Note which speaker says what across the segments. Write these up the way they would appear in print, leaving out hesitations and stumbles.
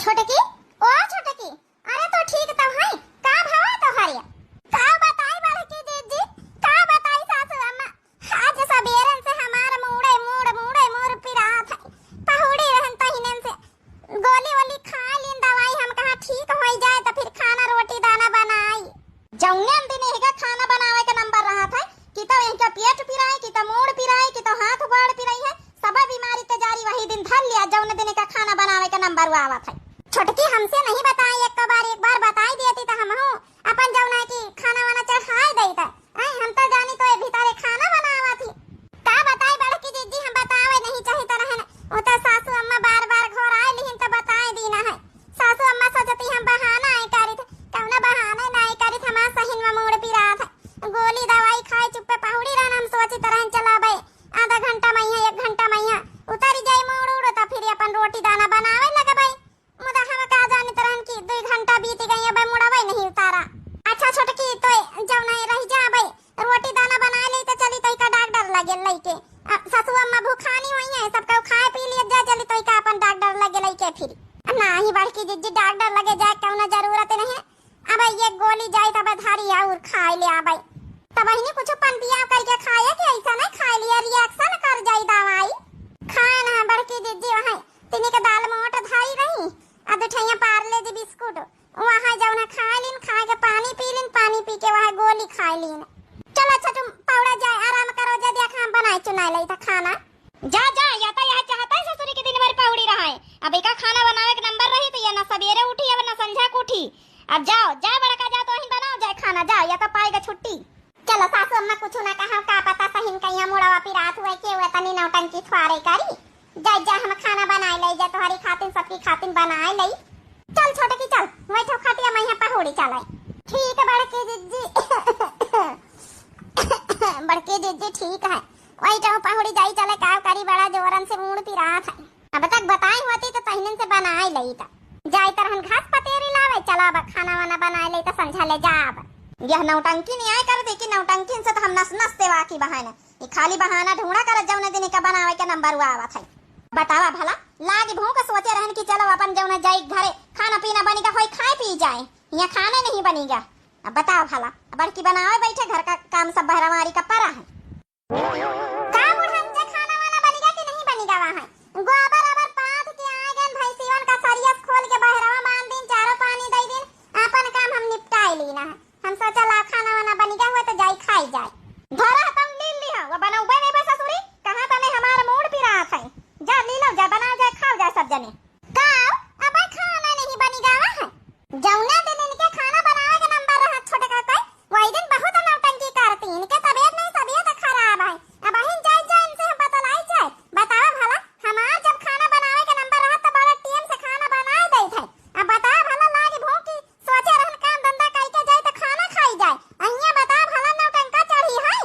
Speaker 1: छोटकी, ओ छोटकी, अरे तो ठीक तो है। का भावा तो हरिया का बताई बड़की दीदी, का बताई सासू अम्मा। आज सबेरन से हमार मूड़ पिरात है। पहुड़ी रहन तहिनन से गोली वाली खा लीन दवाई, हम कहा ठीक हो जाए तो फिर खाना रोटी दाना बनाई। जौने दिन हेगा खाना बनावे का नंबर रहा था कि तो इनका पेट पिराई, कि तो मूड़ पिराई, कि तो हाथ बाड़ पिराई है। सब बीमारी ते जारी वही दिन धर लिया जौने दिन का खाना बनावे का नंबर आवा था। छोटकी हमसे नहीं बताई, एक बार बताई देती तो हम अपन जौना की खाना वाना चढ़ाई देता। हम तो जानी तो भीतरे खाना बनावा थी। का बताई बड़की दीदी, हम बतावे नहीं चाहे तो रहन। ओ तो सासू अम्मा बार घर आए लेकिन तो बताई दीना है। सासू अम्मा सोचती हम बहाना आई करी थे, कौना बहाना नहीं करी थे। हमार सहिन में मूड़ पिरा था, गोली दवाई खाए चुप्पे पहुड़ी रहन। हम सोची तरह चलाबे आधा घंटा मैया 1 घंटा मैया उतारी जाए मूड़ उड़ तो फिर अपन रोटी दाना बनावे लगबे। मुदा हम का जानी तरह की 2 घंटा बीत गई अब मुड़ावे नहीं उतारा। अच्छा छोटकी तो जब नहीं रह जाबे रोटी दाना बना ले तो चली तो का डॉक्टर लगे लइके। सासू अम्मा भूखानी हुई है, सबका खाए पी लिए जा चली तो का अपन डॉक्टर लगे लइके। फिर नहीं बड़की दीदी डॉक्टर लगे जाए कौना जरूरत नहीं है। अब ये गोली जाए तब धारी और खाए ले आबे तब ही कुछ पंपिया करके खाए कि ऐसा नहीं खाए लिया रिएक्शन कर जाए दवाई खाए ना। बड़की दीदी वहां तिनी के दाल मोट धाई रही, अब ठैया पार्ले जी बिस्कुट वहां जाऊना खा लीन, खा के पानी पी लीन, पानी पी के वहां गोली खा लीन। चलो अच्छा तुम पौड़ा जाए आराम करो, जा दिया खाम बनाए चुनाई लई था खाना। जा या तो यह चाहता है ससुरी के दिन भर पौड़ी रहा है। अब एका खाना बनावे के नंबर रही तो ये ना सवेरे उठी अब ना संझा को उठी। अब जाओ बड़का जा तो ही बनाओ जाए खाना, जाओ या तो पाएगा छुट्टी। चलो सासू अम्मा कुछ ना कहा, का पता सहिन कहिया मुड़ावा पिरात हुए के हुए तनी नौटंकी थवारे करी। जा हम खाना बनाए लई, जा तुम्हारी खातिन सबकी खातिन बनाए लई। चल छोटकी चल बैठो खटिया मैया पहुड़ी चलाए। ठीक बड़की दीदी बड़की दीदी ठीक है। वही जाओ पहुड़ी जाई चले का करी बड़ा जोरन से मूड़ पिरात है। अब तक बताई होती तो तहिनन से बनाए लई था। जाई तरहन घास पतेरी लावे, चला अब खाना वाना बनाए लई तो समझा ले जा। अब यह नौटंकी नहीं आए कर दे कि नौटंकी से तो हम नस सेवा की बहाना ये खाली बहाना ढूंढा कर जौने दिन का बनावे के नंबर आवा था। बतावा भला लागे भूख सोचे रहन कि चलो अपन जौना जाई घरे खाना पीना बनेगा होई खाए पी जाए, यहाँ खाना नहीं बनेगा। अब बताओ भला बड़की बनावे बैठे घर का काम सब बहरामारी का परा है। का बुढ़न जे खाना वाना बनेगा कि नहीं बनेगा? वहां गोबर पात के आगन भैंसीवन का सरिया खोल के बहरावा बांध दिन, चारो पानी दे दिन, अपन काम हम निपटाए लेना है। हम सोचा ला खाना वाना बनेगा हुआ तो जाई खाई जाए। धरा तुम ली लिहा वो बनाऊबे नहीं बस ससुरी कहां तने हमार मूड पिरा है। जा ली लो, जा बनाओ, जा खाओ, जा सब जने। का अब खाना नहीं बनेगा है जौने दिन इनके खाना बनावे के नंबर रहा छोटे का वही दिन बहुत नौटंकी करती। इनके तबीयत नहीं तबीयत खराब है। अब हिन जाए इनसे हम बतलाई जाए। बताओ भला हमार जब खाना बनावे के नंबर रहा तो बड़ा टीम से खाना बनाए दे थे। अब बताओ भला लागे भूख की सोचे रहन काम धंधा करके जाए तो खाना खाई जाए। अहिया बताओ भला नौटंका चढ़ी है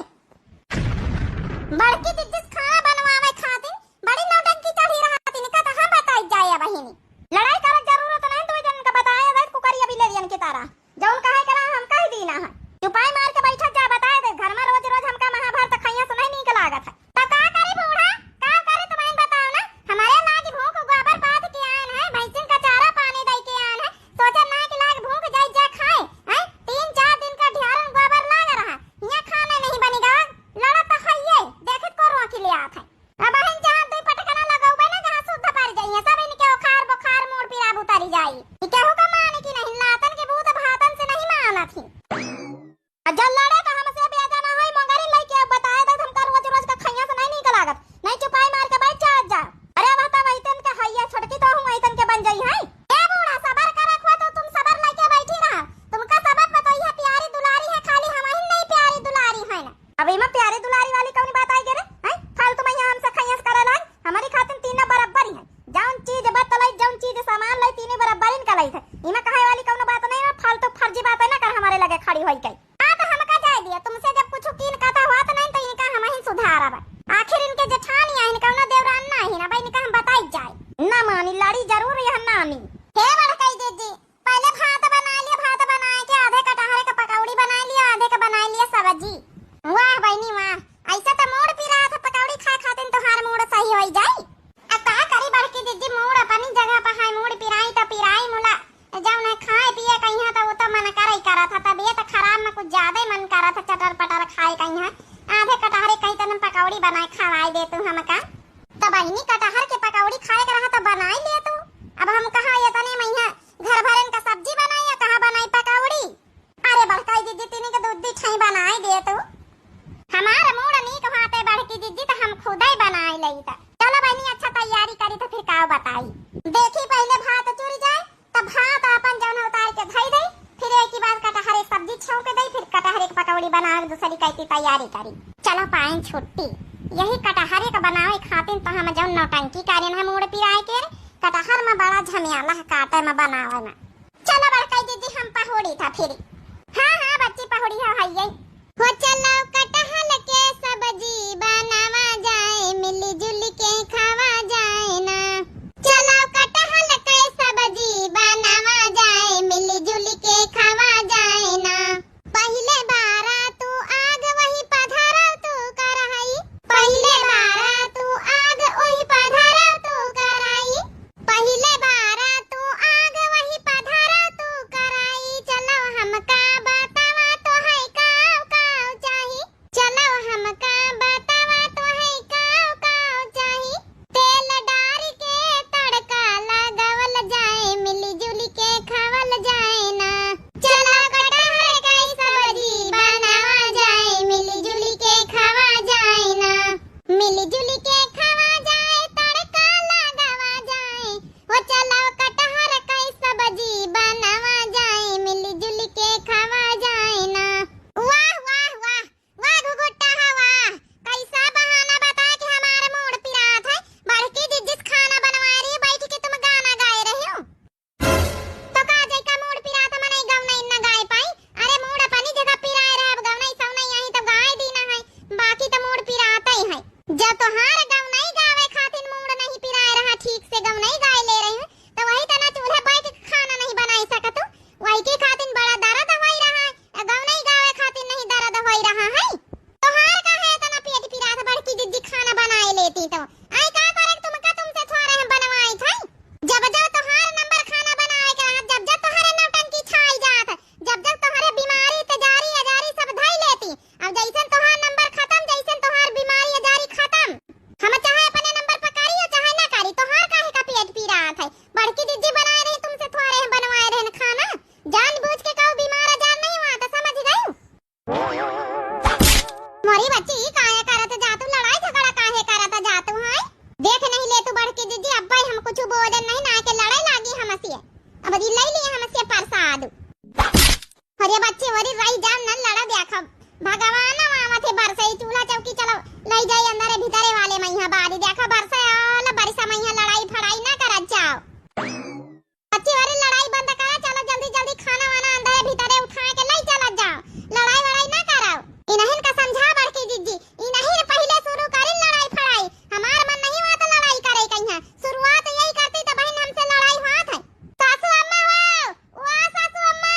Speaker 1: बड़की दीदी खाना बनवावे खातिर बड़ी नौटंकी चढ़ी रहा थी। इनका तो हम बताई जाए। अब हिनी लड़ाई करे जरूरत नहीं, तो जन का बताया दे कुकरिया बिलेरियन की तरह जौन कहे करा हम कह दीना है। चुपाई मार के बैठा जा बताए दे घर में रोज हमका महाभारत खैया सुनाई नहीं के लागत है। पता करे बूढ़ा का करे तुम्हें बताओ ना। हमारे लागी भूख गोबर पात के आन है, भैंसिन का चारा पानी दे के आन है। सोचे ना कि लाग भूख जाई जा खाए हैं। 3-4 दिन का ढेरन गोबर लाग रहा यहाँ खाने नहीं बनेगा। लड़ा तो खइए देखत को रोकी ले आत है। अब हम जहां 2 पटकना लगाऊबे ना जहां शुद्ध पड़ जाइए सब इनके ओखार बुखार मूड पिराब उतारी जाई। ई केहू का माने की नहीं, लातन के भूत भातन से नहीं माना थी। जल लड़े तो हमसे बेजा ना होई मंगरी लई के बताए दे हमका रोज का खैया से नहीं लागत। नहीं चुपाई मार के बैठ जा। अरे बता वही तन के हैया छोटकी तो हूं ऐतन के बन जाई है। ए बूढ़ा सबर कर रखो तो तुम सबर लेके बैठी रहा। तुमका सबर बताइए प्यारी दुलारी है, खाली हम ही नहीं प्यारी दुलारी है ना। अब इमा प्यारी दुलारी वाली कौन बात आई गे रे हैं? फालतू में हमसे खैया करे लाग हमारी खातिर तीनों बराबर ही है। जौन चीज बतलाई जौन चीज सामान लाई तीनों बराबर इनका लाई है। इमा कहे वाली कौन बात नहीं है, फालतू फर्जी बात है ना कर हमारे लगे खड़ी होई के। तुमसे जब कुछ कीन कथा हुआ तो नहीं तो इनका हम ही सुधारब। आखिर इनके जेठानी है इनका ना देवरान ना ही ना भाई इनका हम बताई जाए ना मानी लड़ी जरूर यह नानी। हे बड़कई दीदी पहले भात बना लिया, भात बनाए के आधे कटहरे का पकौड़ी बना लिया, आधे का बना लिया सब्जी। वाह बहनी वाह ऐसा तो मूड पिरा था पकौड़ी खा खातिन तो हर मूड सही हो जाए। अब का करी बड़की दीदी मूड अपनी जगह पर है, मूड पिराई तो पिरा छौंक दई फिर कटहरे के पकौड़ी बनावे दूसरी कैसी तैयारी करी। चलो पाएं छुट्टी यही कटहरे का बनावे खातिर तो हम जौन नौटंकी करें हम उड़ पिराए के कटहर में बड़ा झमेला काटे में बनावे में। चलो बड़का दीदी हम पहोड़ी था फिर। हाँ बच्ची पहोड़ी है ये हो। चलो कटहल के सब्जी बनावा जाए मिली जुली के खावा जाए ना। चलो कटहल के सब्जी बनावा जाए मिली जुली के खावा जाए ना। पहले बारा तू आग वही पधारा तू कराई। पहले बारा तू आग वही पधारा तू कराई। पहले बारा तू आग वही पधारा तू कराई। चलो हमका बतावा तो है काव काव चाही। चलो हमका बतावा तो है काव काव चाही। तेल डार के तड़का लगावल जाए मिली जुली के खावल जाए ना। चलो कटहर के सब्जी बनावा जाए मिली जुली के खावा जाए ना। मिली जुली के खावा जाए तड़का लगावा जाए। ओ चलो कटहर के सब्जी बनावा जाए मिली जुली के खावा जाए ना। वाह वाह वाह वाह घुघुट्टा वाह कैसा बहाना बता के हमारे मूड पिरात है। बड़की जिस खाना बनवा रही बैठ के तुम गाना गाए रही हो तो का जई का मूड पिरात मने गाव नहीं ना गाए पाई। अरे मूड अपनी जगह पिराए रहे अब गाव नहीं सब नहीं यही तो गाए दीना है बाकी तो मूड पिराता ही है। जब तोहार गाव नहीं गावे खातिर मूड नहीं पिराए रहा ठीक से गाव नहीं गाए ले रही तो वही तना चूल्हे बैठ के खाना नहीं बनाई सकत वही के खातिर बड़ा दर्द होई रहा है। गाव नहीं गावे खातिर नहीं दर्द होई रहा है। तोहार का है तना पेट पिरात बड़की जिद्दी खाना बनाए लेती तो आई का करे तुमका तुमसे थोड़े हम बनवाई थई। जब जब तोहार नंबर खाना बनाए के रहा जब जब तोहारे नौटंकी छाई जात जब जब तोहारे बीमारी तजारी अजारी सब धई लेती। अब जैसन तोहार नंबर खत्म जैसन तोहार बीमारी अजारी खत्म हम चाहे अपने नंबर पर करी और चाहे ना करी तोहार काहे का पेट पीरात है। बड़की जिद्दी बनाए रही तुमसे थोड़े हम बनवाए रहे खाना जानबूझ के कहू बीमार अजार नहीं हुआ तो समझ गई। मोरी बच्ची काहे करत जातू लड़ाई झगड़ा काहे करत जातू है। देख नहीं ले तू बड़की जिद्दी अब भाई हम कुछ बोलन नहीं ना के लड़ाई लागी हमसे अब दी ले लिए हमसे प्रसाद। अरे बच्चे वरी रही जान न लड़ा देखा भगवान मामा थे बरसे चूल्हा चौकी चलो ले जाए अंदर भीतरे वाले मैया बारी देखा बरसे आला बरसा मैया लड़ाई फड़ाई ना करत जाओ। बच्चे वाली लड़ाई बंद करा चलो जल्दी जल्दी खाना वाना अंदर भीतरे उठा के ले चला जाओ लड़ाई वड़ाई ना कराओ। इनहिन का समझा बड़की जिद्दी इनहिन पहले शुरू करी लड़ाई फड़ाई हमार मन नहीं हुआ तो लड़ाई करे कहिया शुरुआत यही करती तो बहन हमसे लड़ाई हुआ था। सासू अम्मा वाह सासू अम्मा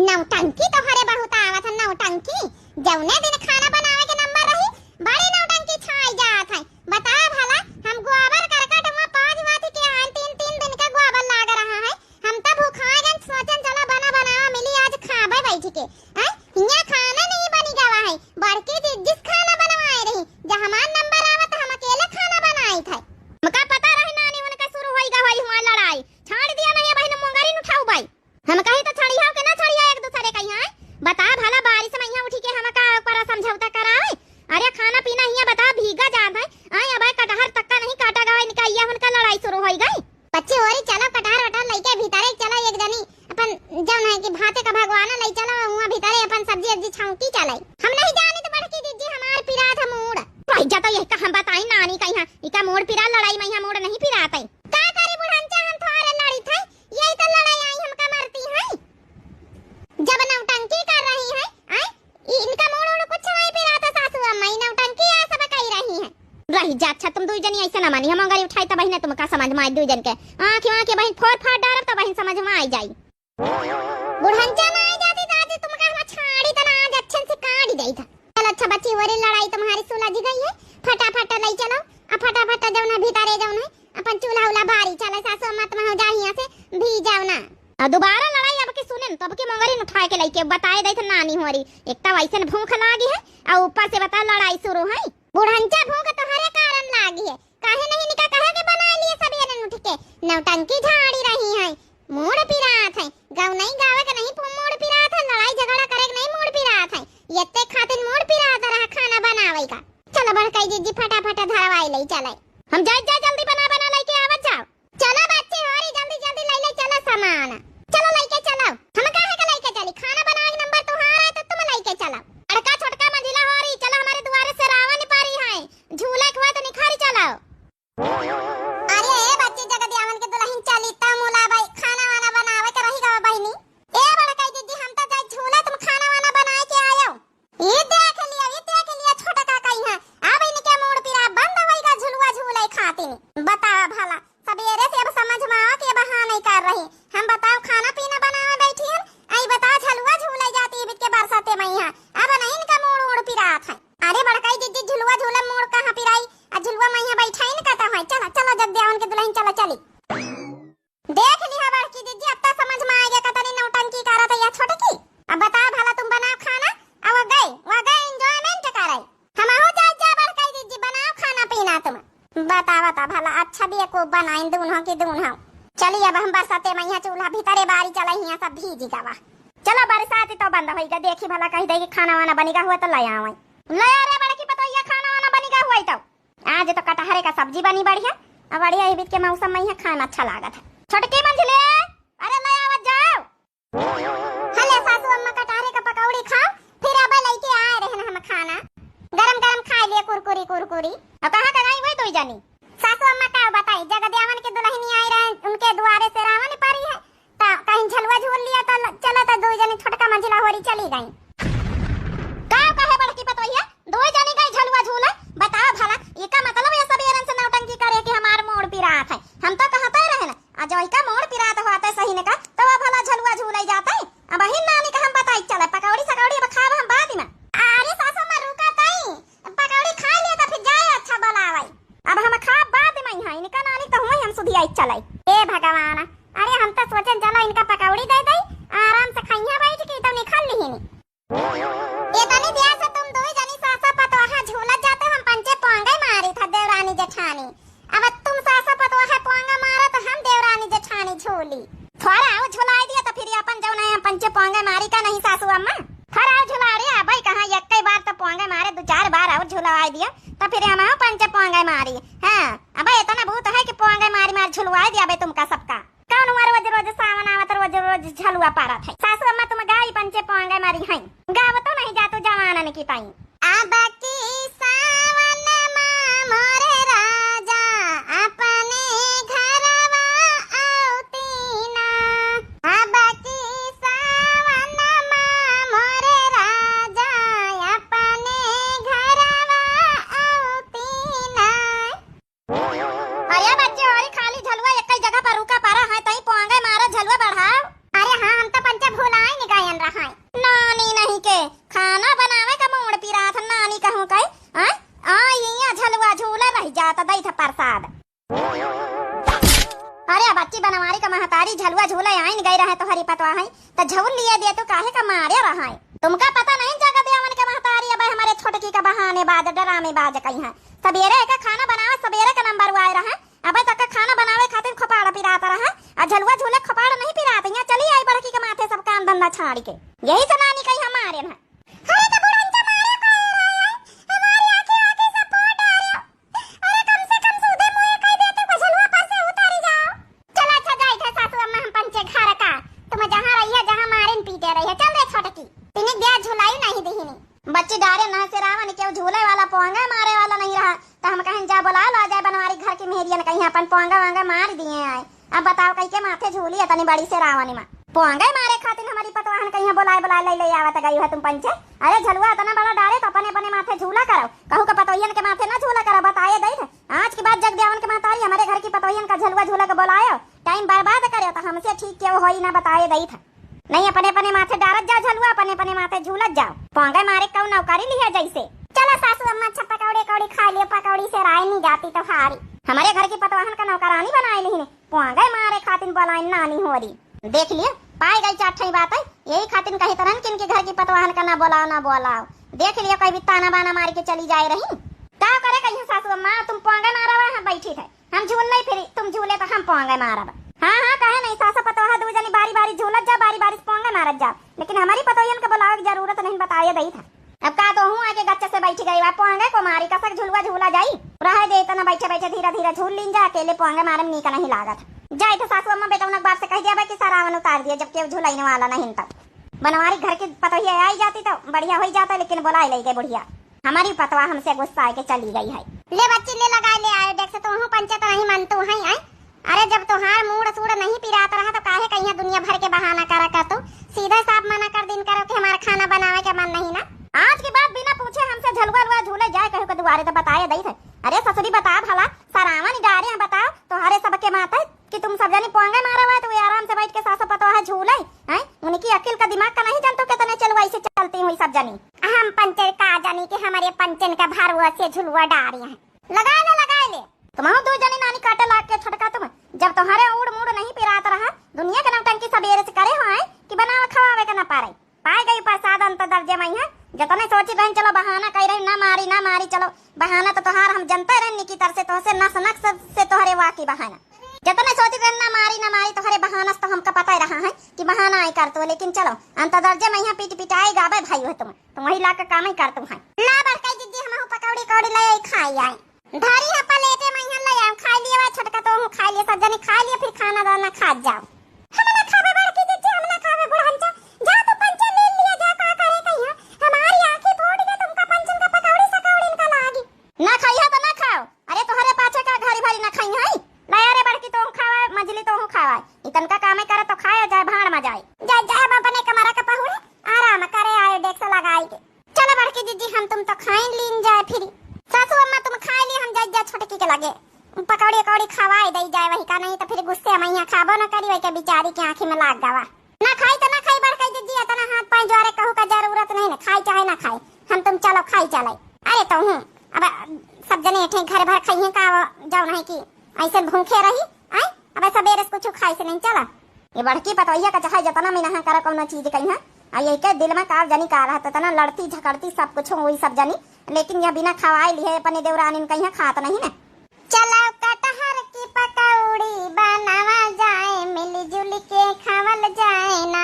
Speaker 1: नौटंकी तो हरे बहुत आवत है नौटंकी जौने दिन खाना बनावे के नंबर रही बड़ी नौटंकी छाई जात है। बता भला हम गोबर करकट में 5 वाती के आन 3 दिन का गोबर लाग रहा है। हम तो भूखा गन सोचन चला बनावा मिली आज खाबे बैठ के यहाँ खाना नहीं बनी गवा है। बड़की जिस खाना बनवाए रही जब हमार नंबर आवत हम अकेले खाना बनाई थे। हमका पता रही नानी उनका शुरू होई गई हुआ लड़ाई छाड़ दिया नहीं बहन मुंगरी न उठाऊ भाई हम कही तो छड़िया के ना छड़िया एक दूसरे का यहाँ बता भला बारिश में यहाँ उठी के हम का ऊपर समझौता कराए। अरे खाना पीना यहाँ बता भीगा जात है आई अब कटहर तक्का नहीं काटा गवा निकाइया उनका लड़ाई शुरू होई गई। बच्चे ओरी चलो कटहर वटहर लेके भीतरे चला एक जनी अपन जौन है कि भाते का भगवान ले चलो वहां भीतरे अपन सब्जी सब्जी छौंकी चले हम नहीं जानी तो बड़की दीदी हमार पिरा था मूड भाई जाता ये का हम बताई नानी का यहाँ इका मूड पिरा लड़ाई में यहाँ मूड नहीं पिराता का करे बुढ़ांचा हम थोड़े लड़ी थे यही तो लड़ाई आई हमका मारती है जब नौटंकी कर रही है आई इनका मूड कुछ नहीं पिराता सासू अम्मा नौटंकी आ सब कह रही है रही जा। अच्छा तुम दुई जनी ऐसे ना मानी हम अंगारी उठाई त बहिन तुम का समझ में आई दुई जन के आंख के बहिन फोड़ फाड़ डारब त बहिन समझ में आई जाई। बुढ़ंचा ना आई जाती दादी तुम का हम छाड़ी त ना आज अच्छे से काट गई था। चलो अच्छा बच्ची वरी लड़ाई तुम्हारी सुलझ गई है फटाफट ले चलो अब फटाफट जौन है भीतरे जौन है अपन चूल्हा उला भारी चले सासू अम्मा तुम हो जा यहां से भी जाओ ना दोबारा लड़ाई अब के सुने तब के मंगरी उठा के लेके बताए दे नानी होरी एक तो वैसे भूख लागी है और ऊपर से बता लड़ाई शुरू है। बुढ़ंचा भूख तुम्हारे कारण लागी है काहे नहीं निका कहे के बना लिए सब ये उठ के नौटंकी झाड़ी रही है मूड पिरात है गाँव नहीं गावे के नहीं मूड पिरात है लड़ाई झगड़ा करे के नहीं मूड पिरात है ये खातिर मूड पिरात रहा खाना बनावे का। चलो बड़काई जीजी फटाफट धरवाई ले चले हम जा जल्दी बना लेके आवत जाओ। चलो बच्चे होरी जल्दी ले चलो सामान चलो लेके चलो हम काहे के लेके चली खाना बनावे के नंबर तो हम बताओ खाना पीना बनावे बैठी हन, आई बताओ झलुआ झूले जाती है बीच के बरसाते मैया, अब नहीं इनका मोड़ ओड़ पिरात है। अरे बड़काई दीदी झुलुआ झूला मोड़ कहां पिराई, आ झुलुआ मैया बैठा ही न कहता है। चला चला जगदेवन के दुल्हन चला चली। देख लिया बड़की दीदी, अब तो समझ में आ गया कतनी नौटंकी करत है या छोटकी। अब बताओ भला तुम बनाओ खाना, अब गए एंजॉयमेंट कराई। हम हो जा बड़काई दीदी बनाओ खाना पीना तुम। बता भला अच्छा भी को बनाई दून्हा की दून्हा। चलिए अब हम बरसाते मैया चूल्हा भीतरे बारी चला हिया सब भीज जावा। चलो बरसात तो बंद होइगा, देखी भला कही दे कि खाना वाना बनेगा हुआ तो ले आवे। ले आ रे बड़की पतोइया खाना वाना बनेगा हुआ तो। आज तो कटहरे का सब्जी बनी बढ़िया, अब बढ़िया ही बीच के मौसम में खाना अच्छा लागत है। छोटकी मंझले अरे ले आवत जाओ। हले सासू अम्मा कटहरे का पकौड़ी खाओ, फिर अब लेके आए रहन हम खाना। गरम खा लिए कुरकुरी। अब कहां का गई वही तो जानी। सासू अम्मा का बताई जगदेवन के दुल्हनी आई रहे, उनके दुआरे से रावण पारी है, ता कहीं झलुआ झूल लिया तो चलो तो दो जनी छोटका मंझला होरी चली गई। का कहे बड़की पतोइया दो जनी गई झलुआ झूले, बताओ भला ये का मतलब ये सब एरन से नौटंकी करे कि हमार मोड़ पिरात है। हम तो कहते रहे ना आज वही का मोड़ पिरात होता सही ने का तो भला झलुआ झूले जाता है। अब ही नानी का हम बताई चले पकौड़ी सकौड़ी अब खाब हम बाद में। अरे सासू अम्मा रुका तई, पकौड़ी खा लिए तो फिर जाए अच्छा बनावई। अब हम खा बाद में हां इनका नानी तो हुई हम सुधी आई चलाई। ए भगवान, अरे हम तो सोचन चलो इनका पकौड़ी दे दई आराम से खइया बैठ के तो निकल ली नहीं। ये तनी देर से तुम दो जनी सासा पतोहा झूला जाते हम पंचे पोंगे मारी था देवरानी जेठानी। अब तुम सासा पतोहा पोंगा मारा तो हम देवरानी जेठानी झूली। थोड़ा आओ झुलाई दिया तो फिर अपन जाओ ना पंचे पोंगे मारी का नहीं सासू अम्मा। थोड़ा आओ झुला रे अब कहां एक कई बार तो पोंगे मारे दो चार बार और झुलवाई दिया तो फिर हम पंचे पोंगे मारी। हां अब इतना भूत है कि पोंगे मार झुलवाई दिया बे तुमका सबका। कौन रोज सावन आवत रोज झलुआ पारत है। सासू अम्मा तुम गाई पंचे पोंगे मारी हैं, गाव तो नहीं जातो जवानन की पाई। अब की सावन मां मोरे राजा अपने घरवा औतीना। अब की सावन मां मोरे राजा अपने घरवा औतीना। अरे बच्चे और खाली झलुआ एक ही जगह पर रुका पारा है तई पोंगे मारा झलुआ बढ़ाओ। अरे हां हम तो पंचे भुलाए नि गायन रहा है। नानी नहीं के खाना बनावे का मोड़ पिरात नानी कहूं कई आ यहां झलुआ झूला रह जाता दई था प्रसाद। अरे बच्ची बनवारी का महतारी झलुआ झूला आइन गई रहे तो हरी पतवा है तो झूल लिए दे तो काहे का मारे रहा है। तुमका पता नहीं जगदेवन का महतारी अब हमारे छोटकी का बहाने बाज डरामे बाज कहीं है। सवेरे का खाना बनावे सवेरे का नंबर आए रहा, अब तक खाना बनावे खातिर खोपाड़ा पिराता रहा आ झलुआ झूले खोपाड़ा नहीं पिराते। यहाँ चली आई बड़की के माथे सब काम धंधा छाड़ के यही तो नानी कहीं हमारे ना। अरे तो बुढ़ंचा मारे कोई रहा है हमारी आंखें सपोर्ट आ रहा। अरे कम से कम सूदे मुंह कह देते को झलुआ पर से उतारी जाओ। चला अच्छा जाई थे सासू अम्मा हम पंचे घर का तुम जहां रही है जहां मारेन पीटे रही है। चल रे छोटकी तिने दिया झुलाई नहीं दीहिनी। बच्चे डारे ना से रावण के झूले वाला पोंगा मारे वाला नहीं रहा तो हम कहें जा बुला ला जाए बनवारी घर की मेहरियन कहीं अपन पोंगा वांगा मार दिए आए। अब बताओ कई के माथे झूली है तनी बड़ी से रावणी मां पोंगा मारे खातिर हमारी पतवाहन कहीं बुलाए ले आवत गई है तुम पंचे। अरे झलुआ इतना बड़ा डारे तो अपने माथे झूला करो, कहू का पतोहियन के माथे ना झूला करो। बताए दई थे आज के बाद जगदेवन के महतारी हमारे घर की पतोहियन का झलुआ झूला के बुलायो टाइम बर्बाद करे तो हमसे ठीक क्यों होई ना बताए दई था। नहीं अपने माथे डारत जाओ झलुआ अपने माथे झूलत जाओ पोंगा मारे कौ नौकरी लिया जैसे। चलो सासू अम्मा अच्छा पकौड़ी कौड़ी खा लियो, पकौड़ी से राय नहीं जाती तो हारी। हमारे घर की पतवाहन का नौकरानी बनाए ली पोंगा मारे खातिर बुलाई नानी हो रही। देख लियो पाई गई चाठी बात है यही खातिर कही तरह कि इनके घर की पतवाहन का ना बोलाओ। देख लियो कोई भी ताना बाना मार के चली जाए रही। क्या करे कहीं सासू अम्मा तुम पोंगा मारा वहां बैठी थे हम झूल नहीं फिरी तुम झूले तो हम पोंगा मारा। हाँ कहे नहीं सासा पतोहा दो जनी बारी झूलत जा बारी पोंगा मारत जा, लेकिन हमारी पतोहियन के बुलावे की जरूरत नहीं बताए दई था। अब का तो हूं आके गच्चे से बैठी गई वा पोंगे को मारी कसक झुलवा झूला जाई रहे दे इतना बैठे धीरे झूल लीन जा अकेले पोंगे मारे नी का नहीं लागत। जाए तो सासू अम्मा बेटा उनक बाप से कह दिया कि सारावन उतार दिया जबकि झूलाने वाला नहीं तक बनवारी घर की पतोहिया आई जाती तो बढ़िया हो जाता, लेकिन बुला ले गए बुढ़िया हमारी पतवा हमसे गुस्सा आके चली गई है। ले बच्ची ले लगा ले आए देख से तो हूं पंचायत नहीं मानतू है आई। अरे जब तोहार मूड सूड नहीं पिरात रहा तो काहे कहीं दुनिया भर के बहाना करा कर तू सीधा साफ मना कर दिन करो कि हमारा खाना बनावे के मन नहीं ना। आज के बाद बिना पूछे हमसे झलुआ झूले जाए कहो के दुआरे तो बताए दई थे। अरे ससुरी बता भला सरावन डारे बताओ तोहारे सबके माता कि तुम सब जनी पोंगे मारा हुआ तो आराम से बैठ के सब जनी। हम पंचर का जानी कि हमारे पंचन का भरवा से झुलवा डारी है। लगा ले तुम दो जनी नानी काटे लाग के छटका तुम। जब तुम्हारे उड़ मुड़ नहीं पिरात रहा दुनिया के नौटंकी सबेरे से करे हो है कि बनावे खवावे के ना पारे। पाए गई प्रसाद अंत दर्जे में है जतने सोची बहन चलो बहाना कह रही ना मारी चलो बहाना तो तोहार हम जनता रहने की तरह से तोहसे नस नक से तोहरे वाकी बहाना जतने सोची बहन ना मारी तोहरे बहाना तो हमका पता ही रहा है कि बहाना आई कर तो। लेकिन चलो अंत दर्जे में यहाँ पिटाई गावे भाई हो तुम वही ला के काम ही कर तुम है। ला बरकाई दीदी हम पकौड़ी कौड़ी ले खाई आए धारी हपा लेटे मैं यहाँ ले आऊं खा लिए छटका तो खा लिए सब जने खा लिए फिर खाना दाना खा जाओ। हम ना खावे बड़की दीदी हम ना खावे बुढ़ांचा जा तो पंचन ले लिया जा का करे कहिया हमारी आंखें फोड़ के तुमका पंचन का पकौड़ी सकौड़ी इनका लागी ना खाइया तो ना खाओ। अरे तोहरे पाछे का घरी भरी ना खाई है ले अरे बड़की तो खावा मजली तो खावा इतन का काम करे तो खाए जाए भाड़ में जाए जाए अपने कमरा का पहुड़े आराम करे आए डेक्स लगाई के। चलो बड़की दीदी हम तुम तो खाई लीन जाए फिर सासू अम्मा तुम खा लिए हम जा छोटकी के लगे पकौड़ी कौड़ी खवाए दई जाए वही का नहीं तो फिर गुस्से में यहाँ खाबो ना करी वही के बिचारी की आंखी में लाग गवा ना खाई तो ना खाई बड़काई दीदी इतना हाथ पांव जोरे कहू का जरूरत नहीं ना खाई चाहे ना खाई हम तुम चलो खाई चले। अरे तो हूँ अब सब जने एठे घर भर खाइए का जाओ नहीं कि ऐसे भूखे रही आई अब सबेरे कुछ खाई से नहीं चला। ये बड़की पतोहिया का चाहे जतना मैं नहा कर कोनो चीज कहीं और ये के दिल में कार जनी का रहा तना लड़ती झगड़ती सब कुछ वही सब जनी लेकिन यह बिना खवाए लिए अपने देवरानी कहीं खात नहीं ना। चलो कटहर की पकौड़ी बनावा जाए मिली जुली के खावल जाए ना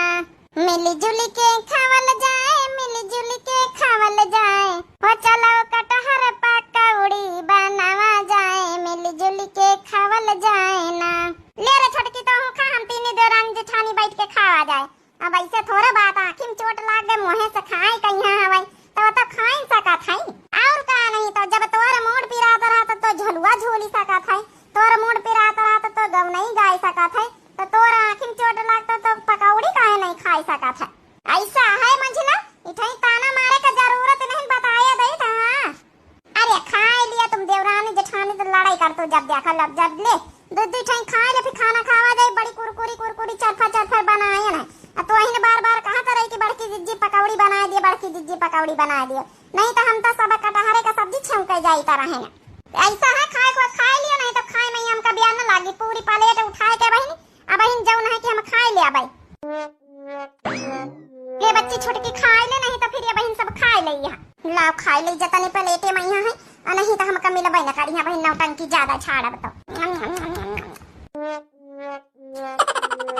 Speaker 1: मिली जुली के खावल जाए मिली जुली के खावल जाए हो चलो कटहर पकौड़ी बनावा जाए मिली जुली के खावल जाए ना। ले रे छोटकी तो हूँ खा हम तीन देवरानी जेठानी बैठ के खावा जाए। अब ऐसे थोड़ा बात आँखी में चोट लाग गए मुँहे से खाए कहीं हवाई तो खाई सका थाई और का नहीं तो जब तोर मूड पिरात रहा तो झलुआ झोली सका थाई तोर मूड पिरात रहा तो गव नहीं गाय सका थाई तो तोर आँखी में चोट लगता तो पकौड़ी काहे नहीं खाई सका था। ऐसा है मंझला इठाई ताना मारे का जरूरत नहीं बताया दई था। अरे खाए लिया तुम देवरानी जेठानी तो लड़ाई कर तो जब देखा लब जब ले दूध ठाई खाए ले फिर खाना खावा जाए बड़ी कुरकुरी चरफा बनाए ना तो वही बार कहा था रही कि बड़की जिज्जी पकौड़ी बना दिए बड़की जिज्जी पकौड़ी बना दिए नहीं तो हम तो सब कटहरे का सब्जी छौंके जाई तरह है ना। ऐसा है खाए लिया नहीं तो खाए में हमका बिया न लागी पूरी प्लेट उठाए के बहन अब बहन जौन है कि हम खाए ले भाई ले बच्ची छोटकी खाए ले नहीं तो फिर ये बहन सब खाए ले यहाँ लाओ खाए ले जतने प्लेटे में यहाँ है नहीं तो हमका मिलबे न करी बहन नौटंकी ज्यादा छाड़ब तो।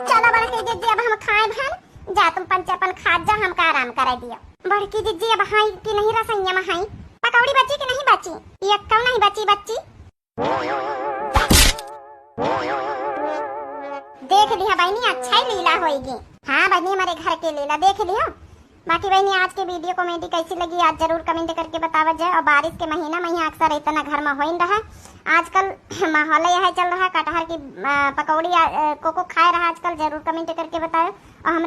Speaker 1: चलो बड़की दीदी अब हम खाए बहन जा तुम पंचपन खा जा हमका आराम करे दियो। बड़की दीदी अब हाई की नहीं रसैया में हाई पकौड़ी बची कि नहीं बची ये क्यों नहीं बची देख लिया बहनी अच्छा ही लीला होगी। हाँ बहनी हमारे घर के लीला देख लियो। बाकी बहनी आज के वीडियो कॉमेडी कैसी लगी आज जरूर कमेंट करके बतावा जाए। और बारिश के महीना में यहाँ अक्सर इतना घर में हो रहा आजकल माहौल यह चल रहा कटहर की पकौड़ी को खाए रहा आजकल जरूर कमेंट करके बताओ। और हम